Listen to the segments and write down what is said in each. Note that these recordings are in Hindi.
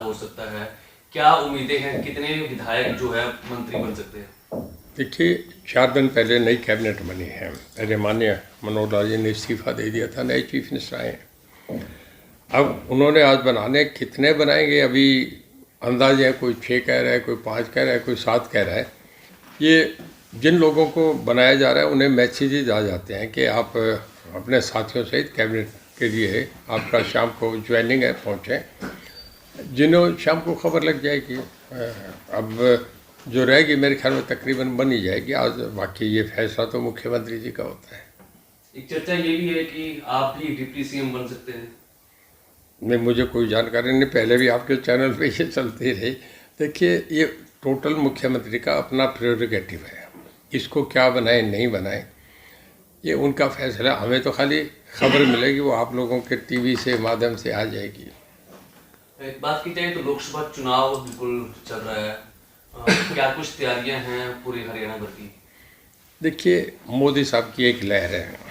हो सकता है? क्या उम्मीदें हैं? कितने विधायक जो है मंत्री बन सकते हैं? देखिए, 4 दिन पहले नई कैबिनेट बनी है। माननीय मनोहर लाल जी ने इस्तीफा दे दिया था, नए चीफ मिनिस्टर आए हैं। अब उन्होंने आज बनाने, कितने बनाएंगे अभी अंदाजे हैं, कोई 6 कह रहा है, कोई 5 कह रहा है, कोई 7 कह रहा है। ये जिन लोगों को बनाया जा रहा है उन्हें मैसेजेज आ जाते हैं कि आप अपने साथियों सहित कैबिनेट के लिए आपका शाम को ज्वाइनिंग है, पहुँचें। जिन्हों शाम को खबर लग जाएगी। अब जो रहेगी मेरे ख्याल में तकरीबन बन ही जाएगी आज। बाकी ये फैसला तो मुख्यमंत्री जी का होता है। एक चर्चा ये भी है कि आप भी डिप्टी सीएम बन सकते हैं। नहीं, मुझे कोई जानकारी नहीं, पहले भी आपके चैनल पे ये चलती रही। देखिए, ये टोटल मुख्यमंत्री का अपना प्रेरोगेटिव है। इसको क्या बनाए नहीं बनाए ये उनका फैसला। हमें तो खाली खबर मिलेगी, वो आप लोगों के टीवी से माध्यम से आ जाएगी। एक बात की जाए तो लोकसभा चुनाव बिल्कुल चल रहा है। क्या कुछ तैयारियां हैं पूरे हरियाणा भर की? देखिए, मोदी साहब की एक लहर है।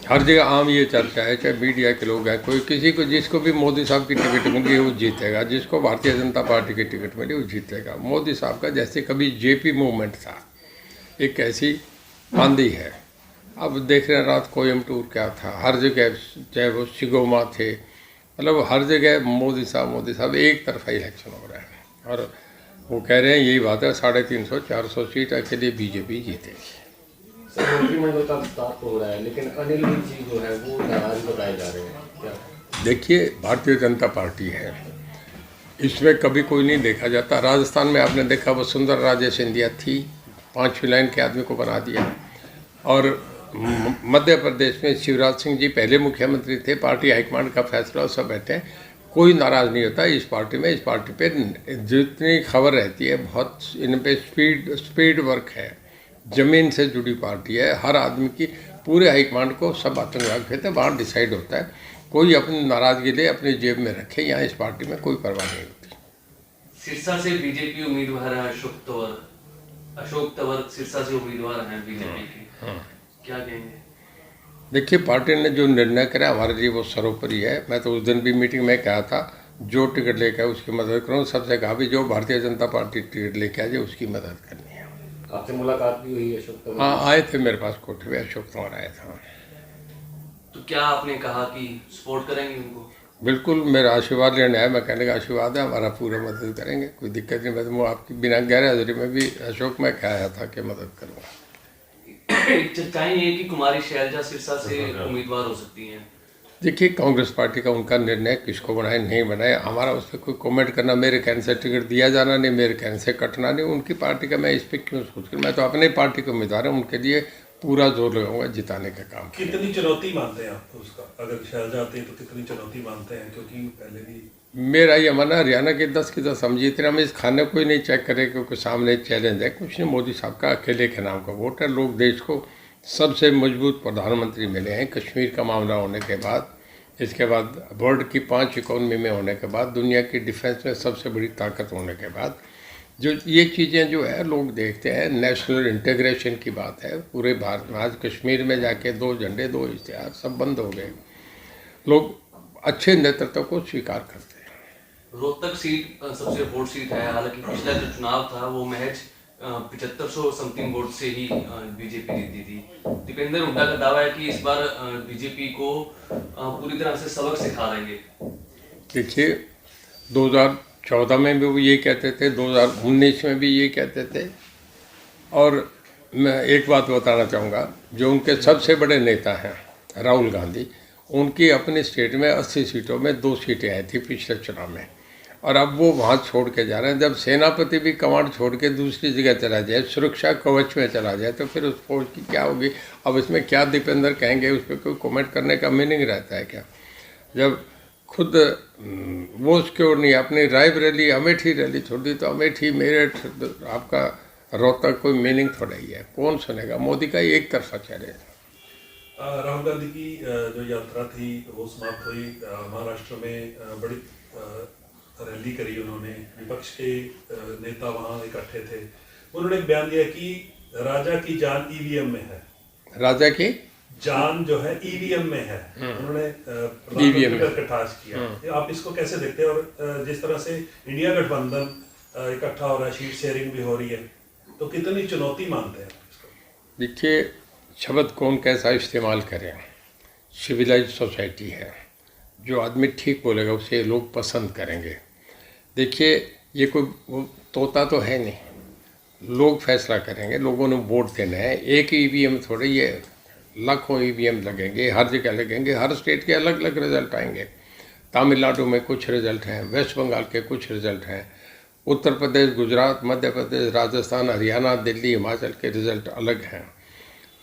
हर जगह आम ये चर्चा है, चाहे मीडिया के लोग हैं, कोई किसी को, जिसको भी मोदी साहब की टिकट मिली वो जीतेगा, जिसको भारतीय जनता पार्टी की टिकट मिली वो जीतेगा। मोदी साहब का जैसे कभी जेपी मूवमेंट था, एक ऐसी आंधी है। अब देख रहे हैं रात कोयम्बटूर क्या था, हर जगह, चाहे वो सिगोमा थे, मतलब हर जगह मोदी साहब, एक तरफा इलेक्शन हो रहा है। और वो कह रहे हैं, यही बात है, 350-400 सीट के लिए बीजेपी जीतेगी। मंत्रिमंडल का विस्तार तो हो रहा है, लेकिन अनिल विज जी जो है वो नाराज बताए जा रहे हैं। क्या? देखिए, भारतीय जनता पार्टी है, इसमें कभी कोई नहीं देखा जाता। राजस्थान में आपने देखा, वसुंधरा राजे सिंधिया थी, 5वीं लाइन के आदमी को बना दिया। और मध्य प्रदेश में शिवराज सिंह जी पहले मुख्यमंत्री थे, पार्टी हाईकमांड का फैसला, सब बैठे हैं, कोई नाराज़ नहीं होता इस पार्टी में। इस पार्टी पे जितनी खबर रहती है, बहुत इन पे स्पीड वर्क है, ज़मीन से जुड़ी पार्टी है। हर आदमी की, पूरे हाईकमांड को सब आतंकवाद कहते हैं, वहाँ डिसाइड होता है। कोई अपनी नाराज़गी ले अपनी जेब में रखे, यहाँ इस पार्टी में कोई परवाह नहीं होती। सिरसा से बीजेपी उम्मीदवार है अशोक तंवर सिरसा से उम्मीदवार हैं बीजेपी के। क्या कहेंगे? देखिए, पार्टी ने जो निर्णय करा हमारे लिए वो सर्वोपरि है। मैं तो उस दिन भी मीटिंग में कहा था, जो टिकट लेकर उसकी मदद करूँ। सबसे कहा भी जो भारतीय जनता पार्टी टिकट लेके आ जाए उसकी मदद करनी है। आपसे मुलाकात भी हुई अशोक तंवर? हाँ, आए थे मेरे पास कोठे पे, अशोक तंवर आए थे। तो क्या आपने कहा कि सपोर्ट करेंगे उनको? बिल्कुल, मेरा आशीर्वाद लेने आया। मैं कहने का आशीर्वाद है, हमारा पूरा मदद करेंगे, कोई दिक्कत नहीं। मैं तो आपकी बिना गैर हाजिरी में भी अशोक में कहा था कि मदद करूँगा। चर्चाएं ये कि कुमारी शैलजा सिरसा से उम्मीदवार हो सकती हैं। देखिए, कांग्रेस पार्टी का उनका निर्णय, किसको बनाए नहीं बनाए, हमारा उस पर कोई कमेंट करना, मेरे कहने से टिकट दिया जाना नहीं, मेरे कहने से कटना नहीं। उनकी पार्टी का मैं इस पर क्यों सोच कर, मैं तो अपने पार्टी के उम्मीदवार हूँ, उनके लिए पूरा जोर लगाऊंगा जिताने का काम। कितनी चुनौती मानते हैं आप उसका, अगर शैलजा आते हैं तो कितनी चुनौती मानते हैं? क्योंकि पहले भी मेरा ये मानना, हरियाणा के 10 की 10 हम जीत रहे। हम इस खाने को ही नहीं चेक करें क्योंकि सामने चैलेंज है, कुछ नहीं। मोदी साहब का अकेले के नाम का वोट है। लोग देश को सबसे मजबूत प्रधानमंत्री मिले हैं कश्मीर का मामला होने के बाद, इसके बाद वर्ल्ड की 5 इकोनॉमी में होने के बाद, दुनिया की डिफेंस में सबसे बड़ी ताकत होने के बाद, जो ये चीज़ें जो है लोग देखते हैं, नेशनल इंटीग्रेशन की बात है पूरे भारत में। आज कश्मीर में जाके 2 झंडे 2 इश्तिहार सब बंद हो गए। लोग अच्छे नेतृत्व को स्वीकार करते हैं। रोहतक सीट सबसे वोट सीट है। हालांकि पिछला जो चुनाव था वो महज 7500 समथिंग वोट से ही बीजेपी जीती थी। दीपेंद्र हुड्डा का दावा है कि इस बार बीजेपी को पूरी तरह से सबक सिखा देंगे। देखिए, 2014 में भी वो ये कहते थे, 2019 में भी ये कहते थे। और मैं एक बात बताना चाहूँगा, जो उनके सबसे बड़े नेता हैं राहुल गांधी, उनकी अपनी स्टेट में 80 सीटों में 2 सीटें आई थी पिछले चुनाव में, और अब वो वहाँ छोड़ के जा रहे हैं। जब सेनापति भी कमांड छोड़ के दूसरी जगह चला जाए, सुरक्षा कवच में चला जाए, तो फिर उस फौज की क्या होगी? अब इसमें क्या दीपेंद्र कहेंगे, उस पर कोई कमेंट करने का मीनिंग रहता है क्या? जब खुद वो सिक्योर नहीं, अपनी रायबरेली अमेठी रैली छोड़ दी, तो अमेठी मेरठ आपका रोहतक कोई मीनिंग थोड़ा ही है, कौन सुनेगा? मोदी का एक तरफा चैलेंज। राहुल गांधी की जो यात्रा थी वो समाप्त हुई। महाराष्ट्र में बड़ी रैली करी उन्होंने, विपक्ष के नेता वहां इकट्ठे थे। उन्होंने एक बयान दिया कि राजा की जान ईवीएम में है। राजा की जान जो है ईवीएम में है, उन्होंने प्रधानमंत्री EVM का कटाक्ष किया। ये आप इसको कैसे देखते हैं? और जिस तरह से इंडिया गठबंधन इकट्ठा हो रहा है, सीट शेयरिंग भी हो रही है, तो कितनी चुनौती मानते हैं आप इसको? देखिए, शब्द कौन कैसा इस्तेमाल करे, सिविलाइज सोसाइटी है, जो आदमी ठीक बोलेगा उसे लोग पसंद करेंगे। देखिए, ये कोई वो तोता तो है नहीं, लोग फैसला करेंगे, लोगों ने वोट देना है। एक ईवीएम थोड़ी, ये लाखों ईवीएम लगेंगे, हर जगह लगेंगे, हर स्टेट के अलग अलग रिजल्ट आएंगे। तमिलनाडु में कुछ रिजल्ट हैं, वेस्ट बंगाल के कुछ रिजल्ट हैं, उत्तर प्रदेश, गुजरात, मध्य प्रदेश, राजस्थान, हरियाणा, दिल्ली, हिमाचल के रिजल्ट अलग हैं।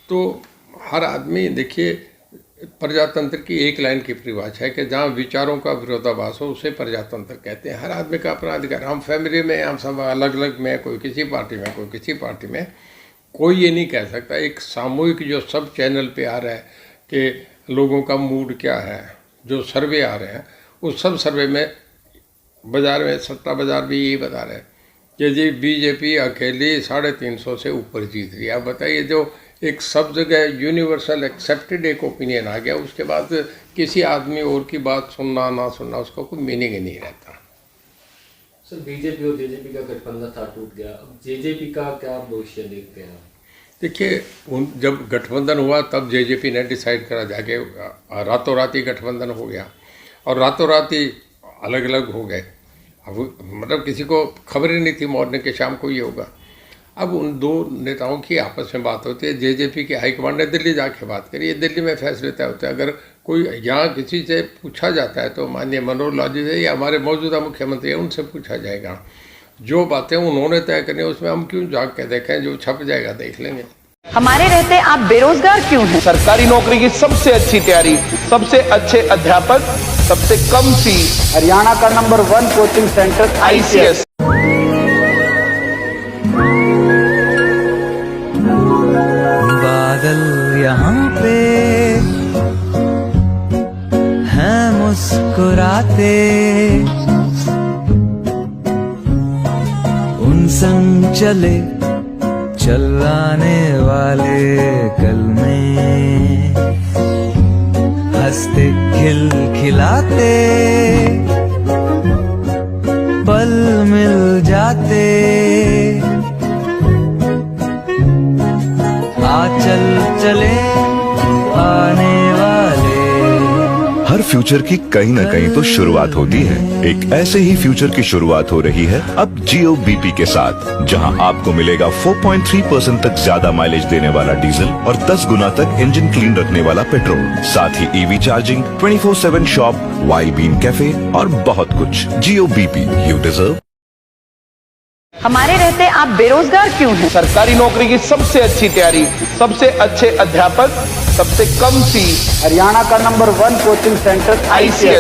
तो हर आदमी, देखिए, प्रजातंत्र की एक लाइन की परिभाषा है कि जहाँ विचारों का विरोधाभास हो उसे प्रजातंत्र कहते हैं। हर आदमी का अपना अधिकार। हम फैमिली में, हम सब अलग अलग में, कोई किसी पार्टी में, कोई किसी पार्टी में, कोई ये नहीं कह सकता। एक सामूहिक जो सब चैनल पे आ रहा है कि लोगों का मूड क्या है, जो सर्वे आ रहे हैं, उस सब सर्वे में बाजार में, सट्टा बाजार भी यही बता रहे हैं कि जी बीजेपी अकेली 350 से ऊपर जीत रही है। आप बताइए, जो एक सब जगह यूनिवर्सल एक्सेप्टेड एक ओपिनियन आ गया, उसके बाद किसी आदमी और की बात सुनना ना सुनना उसका कोई मीनिंग ही नहीं रहता। सर, बीजेपी और जेजेपी का गठबंधन था, टूट गया। अब जेजेपी का क्या भविष्य देखते हैं? देखिए, जब गठबंधन हुआ तब जेजेपी ने डिसाइड करा, जाके रातों रात ही गठबंधन हो गया और रातों रात ही अलग अलग हो गए। अब मतलब किसी को खबर ही नहीं थी मॉर्निंग के शाम को ये होगा। अब उन दो नेताओं की आपस में बात होती है। जेजेपी के हाईकमांड ने दिल्ली जाके बात करी, ये दिल्ली में फैसले तय होते हैं। अगर कोई यहाँ किसी से पूछा जाता है तो माननीय मनोहर लाल जी से या हमारे मौजूदा मुख्यमंत्री हैं उनसे पूछा जाएगा। जो बातें उन्होंने तय करनी उसमें हम क्यों जाग के देखें, जो छप जाएगा देख लेंगे। हमारे रहते आप बेरोजगार क्यों हैं? सरकारी नौकरी की सबसे अच्छी तैयारी, सबसे अच्छे अध्यापक, सबसे कम फीस, हरियाणा का नंबर 1 कोचिंग सेंटर ICS। बादल यहाँ पे हैं मुस्कुराते, उन संग चले चलाने वाले कल में हंसते खिलखिलाते पल मिल जाते। आ चल चले आने वाले। हर फ्यूचर की कहीं न कहीं तो शुरुआत होती है। एक ऐसे ही फ्यूचर की शुरुआत हो रही है अब जियो BP के साथ, जहां आपको मिलेगा 4.3% तक ज्यादा माइलेज देने वाला डीजल और 10 गुना तक इंजन क्लीन रखने वाला पेट्रोल, साथ ही EV चार्जिंग, 24/7 शॉप, वाई बीम कैफे और बहुत कुछ। Jio BP, you deserve. हमारे रहते आप बेरोजगार क्यों हैं? सरकारी नौकरी की सबसे अच्छी तैयारी, सबसे अच्छे अध्यापक, सबसे कम फीस, हरियाणा का नंबर 1 कोचिंग सेंटर ICS।